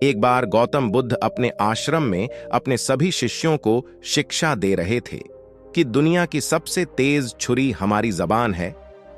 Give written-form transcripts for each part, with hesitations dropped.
एक बार गौतम बुद्ध अपने आश्रम में अपने सभी शिष्यों को शिक्षा दे रहे थे कि दुनिया की सबसे तेज छुरी हमारी जबान है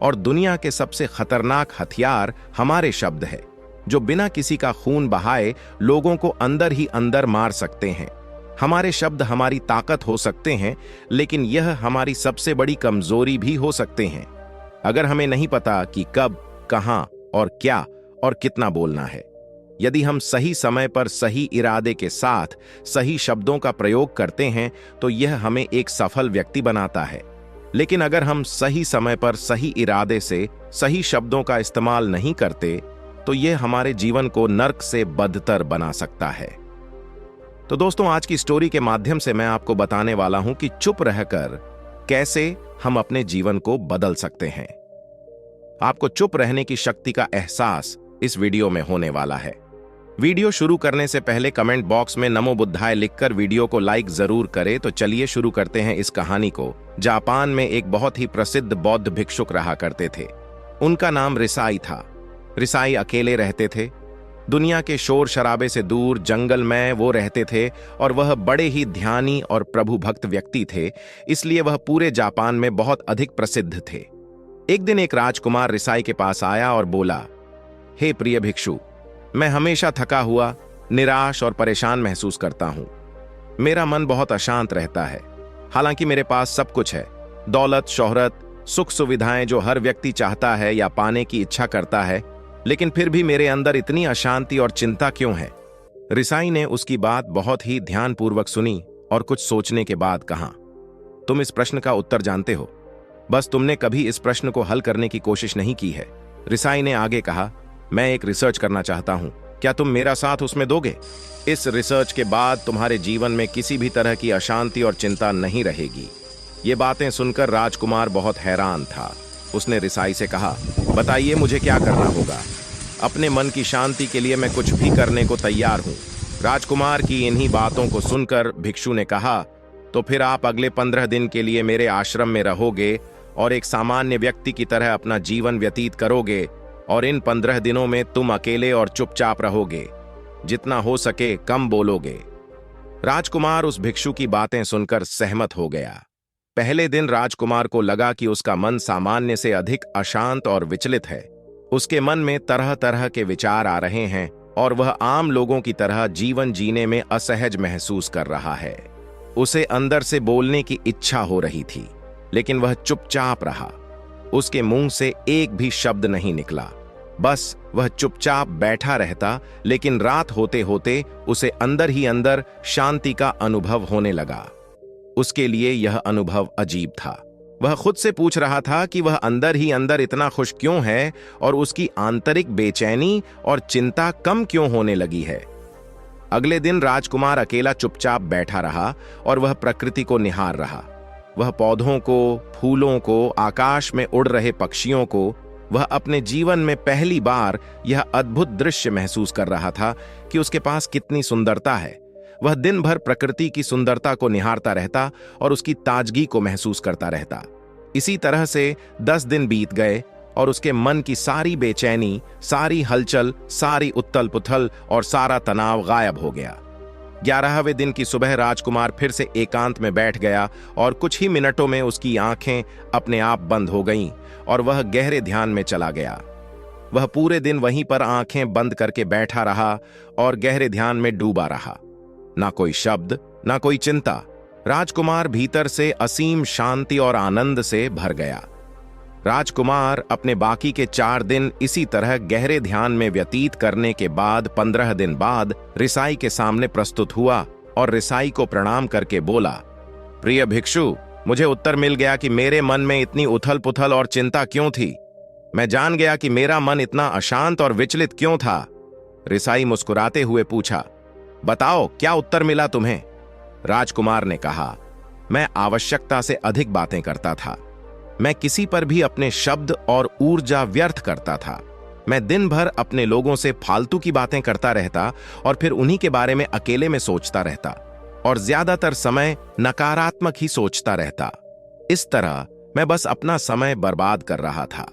और दुनिया के सबसे खतरनाक हथियार हमारे शब्द है, जो बिना किसी का खून बहाए लोगों को अंदर ही अंदर मार सकते हैं। हमारे शब्द हमारी ताकत हो सकते हैं, लेकिन यह हमारी सबसे बड़ी कमजोरी भी हो सकते हैं। अगर हमें नहीं पता कि कब, कहां और क्या और कितना बोलना है, यदि हम सही समय पर सही इरादे के साथ सही शब्दों का प्रयोग करते हैं तो यह हमें एक सफल व्यक्ति बनाता है। लेकिन अगर हम सही समय पर सही इरादे से सही शब्दों का इस्तेमाल नहीं करते तो यह हमारे जीवन को नर्क से बदतर बना सकता है। तो दोस्तों, आज की स्टोरी के माध्यम से मैं आपको बताने वाला हूं कि चुप रहकर कैसे हम अपने जीवन को बदल सकते हैं। आपको चुप रहने की शक्ति का एहसास इस वीडियो में होने वाला है। वीडियो शुरू करने से पहले कमेंट बॉक्स में नमो बुद्धाय लिखकर वीडियो को लाइक जरूर करें। तो चलिए शुरू करते हैं इस कहानी को। जापान में एक बहुत ही प्रसिद्ध बौद्ध भिक्षुक रहा करते थे। उनका नाम रिसाई था। रिसाई अकेले रहते थे। दुनिया के शोर शराबे से दूर जंगल में वो रहते थे और वह बड़े ही ध्यानी और प्रभु भक्त व्यक्ति थे, इसलिए वह पूरे जापान में बहुत अधिक प्रसिद्ध थे। एक दिन एक राजकुमार रिसाई के पास आया और बोला, हे प्रिय भिक्षु, मैं हमेशा थका हुआ, निराश और परेशान महसूस करता हूं। मेरा मन बहुत अशांत रहता है। हालांकि मेरे पास सब कुछ है, दौलत, शोहरत, सुख सुविधाएं जो हर व्यक्ति चाहता है या पाने की इच्छा करता है, लेकिन फिर भी मेरे अंदर इतनी अशांति और चिंता क्यों है? रिसाई ने उसकी बात बहुत ही ध्यानपूर्वक सुनी और कुछ सोचने के बाद कहा, तुम इस प्रश्न का उत्तर जानते हो, बस तुमने कभी इस प्रश्न को हल करने की कोशिश नहीं की है। रिसाई ने आगे कहा, मैं एक रिसर्च करना चाहता हूं, क्या तुम मेरा साथ उसमें दोगे? इस रिसर्च के बाद तुम्हारे जीवन में किसी भी तरह की अशांति और चिंता नहीं रहेगी। ये बातें सुनकर राजकुमार बहुत हैरान था। उसने रिसाई से कहा, बताइए मुझे क्या करना होगा? अपने मन की शांति के लिए मैं कुछ भी करने को तैयार हूं। राजकुमार की इन्हीं बातों को सुनकर भिक्षु ने कहा, तो फिर आप अगले 15 दिन के लिए मेरे आश्रम में रहोगे और एक सामान्य व्यक्ति की तरह अपना जीवन व्यतीत करोगे, और इन 15 दिनों में तुम अकेले और चुपचाप रहोगे, जितना हो सके कम बोलोगे। राजकुमार उस भिक्षु की बातें सुनकर सहमत हो गया। पहले दिन राजकुमार को लगा कि उसका मन सामान्य से अधिक अशांत और विचलित है। उसके मन में तरह तरह के विचार आ रहे हैं और वह आम लोगों की तरह जीवन जीने में असहज महसूस कर रहा है। उसे अंदर से बोलने की इच्छा हो रही थी, लेकिन वह चुपचाप रहा। उसके मुंह से एक भी शब्द नहीं निकला, बस वह चुपचाप बैठा रहता। लेकिन रात होते होते उसे अंदर ही अंदर शांति का अनुभव होने लगा। उसके लिए यह अनुभव अजीब था। वह खुद से पूछ रहा था कि वह अंदर ही अंदर इतना खुश क्यों है और उसकी आंतरिक बेचैनी और चिंता कम क्यों होने लगी है। अगले दिन राजकुमार अकेला चुपचाप बैठा रहा और वह प्रकृति को निहार रहा। वह पौधों को, फूलों को, आकाश में उड़ रहे पक्षियों को, वह अपने जीवन में पहली बार यह अद्भुत दृश्य महसूस कर रहा था कि उसके पास कितनी सुंदरता है। वह दिन भर प्रकृति की सुंदरता को निहारता रहता और उसकी ताजगी को महसूस करता रहता। इसी तरह से 10 दिन बीत गए और उसके मन की सारी बेचैनी, सारी हलचल, सारी उथल पुथल और सारा तनाव गायब हो गया। 11वें दिन की सुबह राजकुमार फिर से एकांत में बैठ गया और कुछ ही मिनटों में उसकी आंखें अपने आप बंद हो गईं और वह गहरे ध्यान में चला गया। वह पूरे दिन वहीं पर आंखें बंद करके बैठा रहा और गहरे ध्यान में डूबा रहा। ना कोई शब्द, ना कोई चिंता। राजकुमार भीतर से असीम शांति और आनंद से भर गया। राजकुमार अपने बाकी के 4 दिन इसी तरह गहरे ध्यान में व्यतीत करने के बाद 15 दिन बाद रिसाई के सामने प्रस्तुत हुआ और रिसाई को प्रणाम करके बोला, प्रिय भिक्षु, मुझे उत्तर मिल गया कि मेरे मन में इतनी उथल पुथल और चिंता क्यों थी। मैं जान गया कि मेरा मन इतना अशांत और विचलित क्यों था। रिसाई मुस्कुराते हुए पूछा, बताओ क्या उत्तर मिला तुम्हें? राजकुमार ने कहा, मैं आवश्यकता से अधिक बातें करता था। मैं किसी पर भी अपने शब्द और ऊर्जा व्यर्थ करता था। मैं दिन भर अपने लोगों से फालतू की बातें करता रहता और फिर उन्हीं के बारे में अकेले में सोचता रहता और ज्यादातर समय नकारात्मक ही सोचता रहता। इस तरह मैं बस अपना समय बर्बाद कर रहा था।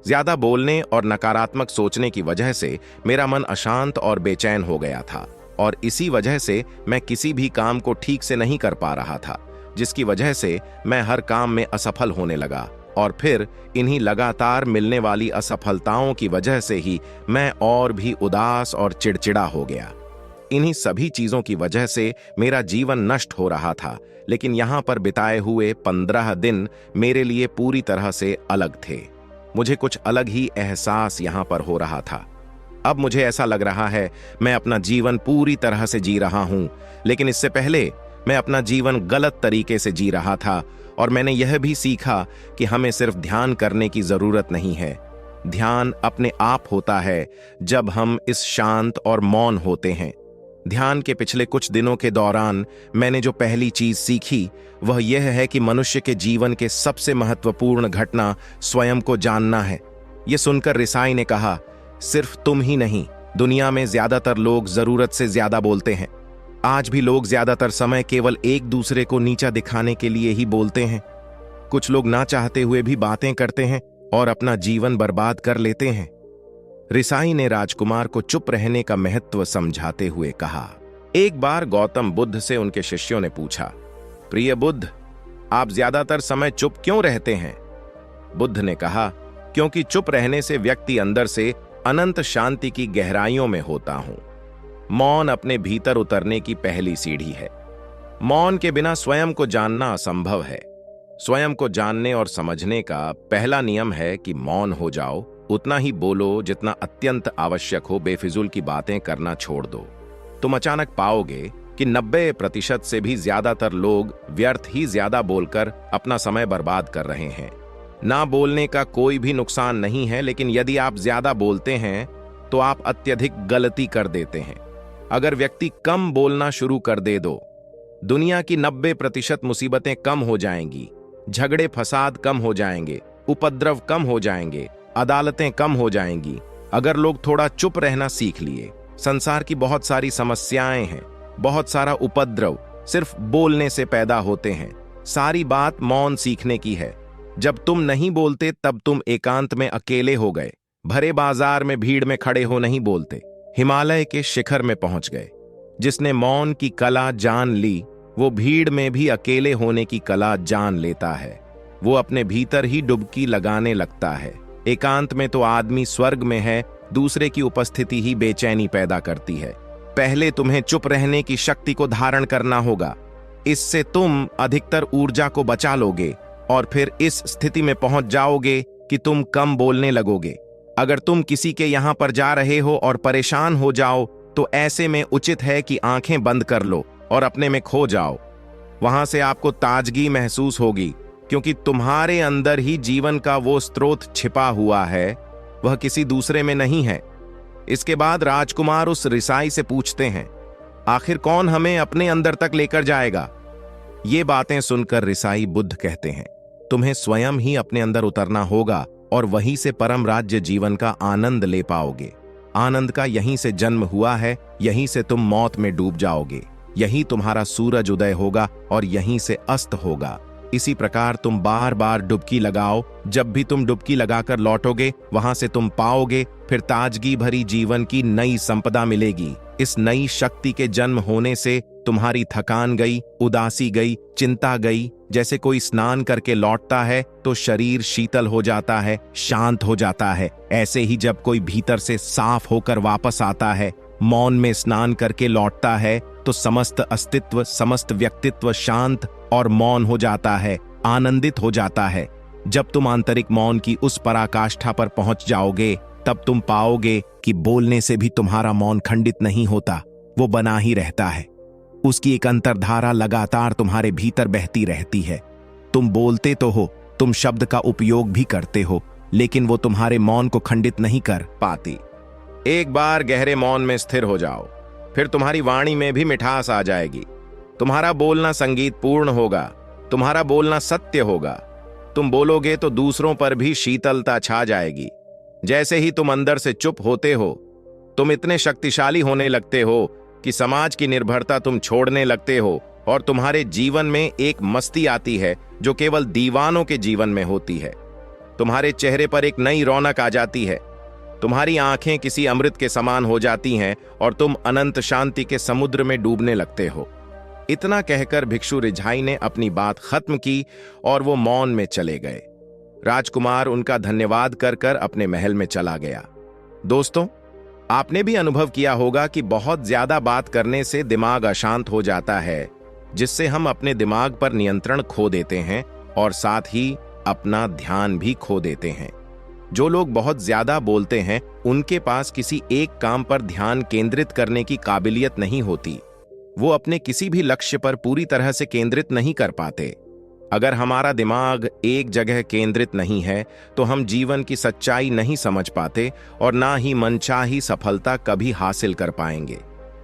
ज्यादा बोलने और नकारात्मक सोचने की वजह से मेरा मन अशांत और बेचैन हो गया था, और इसी वजह से मैं किसी भी काम को ठीक से नहीं कर पा रहा था, जिसकी वजह से मैं हर काम में असफल होने लगा। और फिर इन्हीं लगातार मिलने वाली असफलताओं की वजह से ही मैं और भी उदास और चिड़चिड़ा हो गया। इन्हीं सभी चीजों की वजह से मेरा जीवन नष्ट हो रहा था, लेकिन यहां पर बिताए हुए 15 दिन मेरे लिए पूरी तरह से अलग थे। मुझे कुछ अलग ही एहसास यहां पर हो रहा था। अब मुझे ऐसा लग रहा है मैं अपना जीवन पूरी तरह से जी रहा हूं, लेकिन इससे पहले मैं अपना जीवन गलत तरीके से जी रहा था। और मैंने यह भी सीखा कि हमें सिर्फ ध्यान करने की जरूरत नहीं है। ध्यान अपने आप होता है जब हम इस शांत और मौन होते हैं। ध्यान के पिछले कुछ दिनों के दौरान मैंने जो पहली चीज सीखी वह यह है कि मनुष्य के जीवन के सबसे महत्वपूर्ण घटना स्वयं को जानना है। यह सुनकर रिसाई ने कहा, सिर्फ तुम ही नहीं, दुनिया में ज्यादातर लोग जरूरत से ज्यादा बोलते हैं। आज भी लोग ज्यादातर समय केवल एक दूसरे को नीचा दिखाने के लिए ही बोलते हैं। कुछ लोग ना चाहते हुए भी बातें करते हैं और अपना जीवन बर्बाद कर लेते हैं। रिसाई ने राजकुमार को चुप रहने का महत्व समझाते हुए कहा। एक बार गौतम बुद्ध से उनके शिष्यों ने पूछा, प्रिय बुद्ध, आप ज्यादातर समय चुप क्यों रहते हैं? बुद्ध ने कहा, क्योंकि चुप रहने से व्यक्ति अंदर से अनंत शांति की गहराइयों में होता हूं। मौन अपने भीतर उतरने की पहली सीढ़ी है। मौन के बिना स्वयं को जानना असंभव है। स्वयं को जानने और समझने का पहला नियम है कि मौन हो जाओ, उतना ही बोलो जितना अत्यंत आवश्यक हो, बेफिजूल की बातें करना छोड़ दो। तुम अचानक पाओगे कि 90% से भी ज्यादातर लोग व्यर्थ ही ज्यादा बोलकर अपना समय बर्बाद कर रहे हैं। ना बोलने का कोई भी नुकसान नहीं है, लेकिन यदि आप ज्यादा बोलते हैं तो आप अत्यधिक गलती कर देते हैं। अगर व्यक्ति कम बोलना शुरू कर दे दो, दुनिया की 90% मुसीबतें कम हो जाएंगी, झगड़े फसाद कम हो जाएंगे, उपद्रव कम हो जाएंगे, अदालतें कम हो जाएंगी। अगर लोग थोड़ा चुप रहना सीख लिए, संसार की बहुत सारी समस्याएं हैं, बहुत सारा उपद्रव सिर्फ बोलने से पैदा होते हैं। सारी बात मौन सीखने की है। जब तुम नहीं बोलते तब तुम एकांत में अकेले हो गए, भरे बाजार में भीड़ में खड़े हो नहीं बोलते, हिमालय के शिखर में पहुंच गए। जिसने मौन की कला जान ली वो भीड़ में भी अकेले होने की कला जान लेता है। वो अपने भीतर ही डुबकी लगाने लगता है। एकांत में तो आदमी स्वर्ग में है, दूसरे की उपस्थिति ही बेचैनी पैदा करती है। पहले तुम्हें चुप रहने की शक्ति को धारण करना होगा। इससे तुम अधिकतर ऊर्जा को बचा लोगे और फिर इस स्थिति में पहुंच जाओगे कि तुम कम बोलने लगोगे। अगर तुम किसी के यहां पर जा रहे हो और परेशान हो जाओ तो ऐसे में उचित है कि आंखें बंद कर लो और अपने में खो जाओ। वहां से आपको ताजगी महसूस होगी, क्योंकि तुम्हारे अंदर ही जीवन का वो स्रोत छिपा हुआ है, वह किसी दूसरे में नहीं है। इसके बाद राजकुमार उस रिसाई से पूछते हैं, आखिर कौन हमें अपने अंदर तक लेकर जाएगा? ये बातें सुनकर रिसाई बुद्ध कहते हैं, तुम्हें स्वयं ही अपने अंदर उतरना होगा और वहीं से परम राज्य जीवन का आनंद ले पाओगे। आनंद का यहीं से जन्म हुआ है, यहीं से तुम मौत में डूब जाओगे, यहीं तुम्हारा सूरज उदय होगा और यहीं से अस्त होगा। इसी प्रकार तुम बार बार डुबकी लगाओ। जब भी तुम डुबकी लगाकर लौटोगे वहां से तुम पाओगे फिर ताजगी भरी जीवन की नई संपदा मिलेगी। इस नई शक्ति के जन्म होने से तुम्हारी थकान गई, उदासी गई, चिंता गई। जैसे कोई स्नान करके लौटता है तो शरीर शीतल हो जाता है, शांत हो जाता है। ऐसे ही जब कोई भीतर से साफ होकर वापस आता है, मौन में स्नान करके लौटता है, तो समस्त अस्तित्व, समस्त व्यक्तित्व शांत और मौन हो जाता है, आनंदित हो जाता है। जब तुम आंतरिक मौन की उस पराकाष्ठा पर पहुंच जाओगे तब तुम पाओगे कि बोलने से भी तुम्हारा मौन खंडित नहीं होता, वो बना ही रहता है। उसकी एक अंतर्धारा लगातार तुम्हारे भीतर बहती रहती है। तुम बोलते तो हो, तुम शब्द का उपयोग भी करते हो, लेकिन वो तुम्हारे मौन को खंडित नहीं कर पाती। एक बार गहरे मौन में स्थिर हो जाओ, फिर तुम्हारी वाणी में भी मिठास आ जाएगी। तुम्हारा बोलना संगीतपूर्ण होगा, तुम्हारा बोलना सत्य होगा। तुम बोलोगे तो दूसरों पर भी शीतलता छा जाएगी। जैसे ही तुम अंदर से चुप होते हो, तुम इतने शक्तिशाली होने लगते हो कि समाज की निर्भरता तुम छोड़ने लगते हो और तुम्हारे जीवन में एक मस्ती आती है जो केवल दीवानों के जीवन में होती है। तुम्हारे चेहरे पर एक नई रौनक आ जाती है। तुम्हारी आंखें किसी अमृत के समान हो जाती हैं और तुम अनंत शांति के समुद्र में डूबने लगते हो। इतना कहकर भिक्षु रिझाई ने अपनी बात खत्म की और वो मौन में चले गए। राजकुमार उनका धन्यवाद कर कर अपने महल में चला गया। दोस्तों, आपने भी अनुभव किया होगा कि बहुत ज्यादा बात करने से दिमाग अशांत हो जाता है, जिससे हम अपने दिमाग पर नियंत्रण खो देते हैं और साथ ही अपना ध्यान भी खो देते हैं। जो लोग बहुत ज्यादा बोलते हैं, उनके पास किसी एक काम पर ध्यान केंद्रित करने की काबिलियत नहीं होती। वो अपने किसी भी लक्ष्य पर पूरी तरह से केंद्रित नहीं कर पाते। अगर हमारा दिमाग एक जगह केंद्रित नहीं है तो हम जीवन की सच्चाई नहीं समझ पाते और ना ही मनचाही सफलता कभी हासिल कर पाएंगे।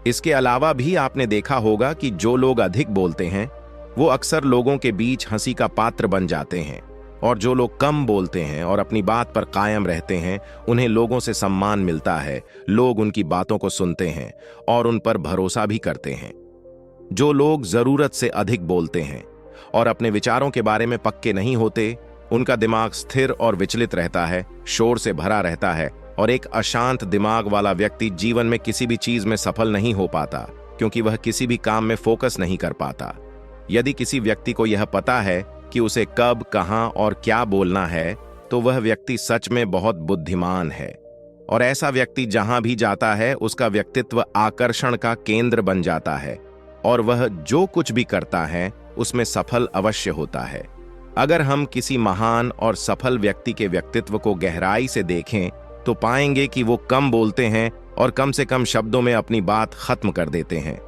इसके अलावा भी आपने देखा होगा कि जो लोग अधिक बोलते हैं वो अक्सर लोगों के बीच हंसी का पात्र बन जाते हैं, और जो लोग कम बोलते हैं और अपनी बात पर कायम रहते हैं, उन्हें लोगों से सम्मान मिलता है। लोग उनकी बातों को सुनते हैं और उन पर भरोसा भी करते हैं। जो लोग जरूरत से अधिक बोलते हैं और अपने विचारों के बारे में पक्के नहीं होते, उनका दिमाग स्थिर और विचलित रहता है, शोर से भरा रहता है, और एक अशांत दिमाग वाला व्यक्ति जीवन में किसी भी चीज में सफल नहीं हो पाता, क्योंकि वह किसी भी काम में फोकस नहीं कर पाता। यदि किसी व्यक्ति को यह पता है कि उसे कब, कहां और क्या बोलना है, तो वह व्यक्ति सच में बहुत बुद्धिमान है। और ऐसा व्यक्ति जहां भी जाता है, उसका व्यक्तित्व आकर्षण का केंद्र बन जाता है और वह जो कुछ भी करता है उसमें सफल अवश्य होता है। अगर हम किसी महान और सफल व्यक्ति के व्यक्तित्व को गहराई से देखें तो पाएंगे कि वो कम बोलते हैं और कम से कम शब्दों में अपनी बात खत्म कर देते हैं।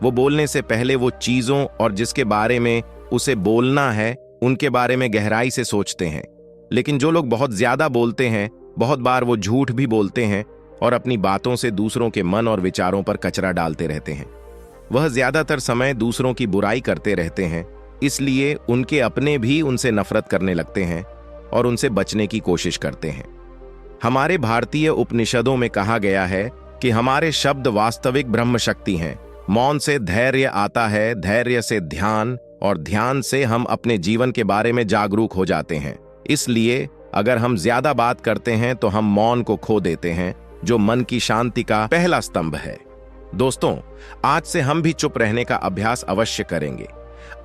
वो बोलने से पहले वो चीजों और जिसके बारे में उसे बोलना है उनके बारे में गहराई से सोचते हैं। लेकिन जो लोग बहुत ज्यादा बोलते हैं, बहुत बार वो झूठ भी बोलते हैं और अपनी बातों से दूसरों के मन और विचारों पर कचरा डालते रहते हैं। वह ज्यादातर समय दूसरों की बुराई करते रहते हैं, इसलिए उनके अपने भी उनसे नफरत करने लगते हैं और उनसे बचने की कोशिश करते हैं। हमारे भारतीय उपनिषदों में कहा गया है कि हमारे शब्द वास्तविक ब्रह्म शक्ति हैं। मौन से धैर्य आता है, धैर्य से ध्यान, और ध्यान से हम अपने जीवन के बारे में जागरूक हो जाते हैं। इसलिए अगर हम ज्यादा बात करते हैं तो हम मौन को खो देते हैं, जो मन की शांति का पहला स्तंभ है। दोस्तों, आज से हम भी चुप रहने का अभ्यास अवश्य करेंगे।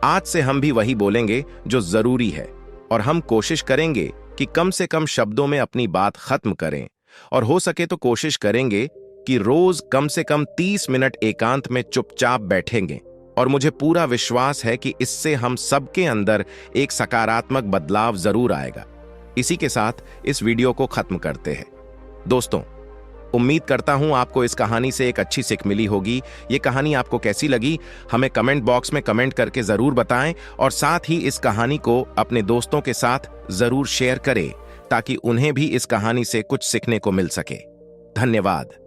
आज से हम भी वही बोलेंगे जो जरूरी है, और हम कोशिश करेंगे कि कम से कम शब्दों में अपनी बात खत्म करें, और हो सके तो कोशिश करेंगे कि रोज कम से कम 30 मिनट एकांत में चुपचाप बैठेंगे। और मुझे पूरा विश्वास है कि इससे हम सबके अंदर एक सकारात्मक बदलाव जरूर आएगा। इसी के साथ इस वीडियो को खत्म करते हैं। दोस्तों, उम्मीद करता हूं आपको इस कहानी से एक अच्छी सीख मिली होगी। ये कहानी आपको कैसी लगी हमें कमेंट बॉक्स में कमेंट करके जरूर बताएं, और साथ ही इस कहानी को अपने दोस्तों के साथ जरूर शेयर करें ताकि उन्हें भी इस कहानी से कुछ सीखने को मिल सके। धन्यवाद।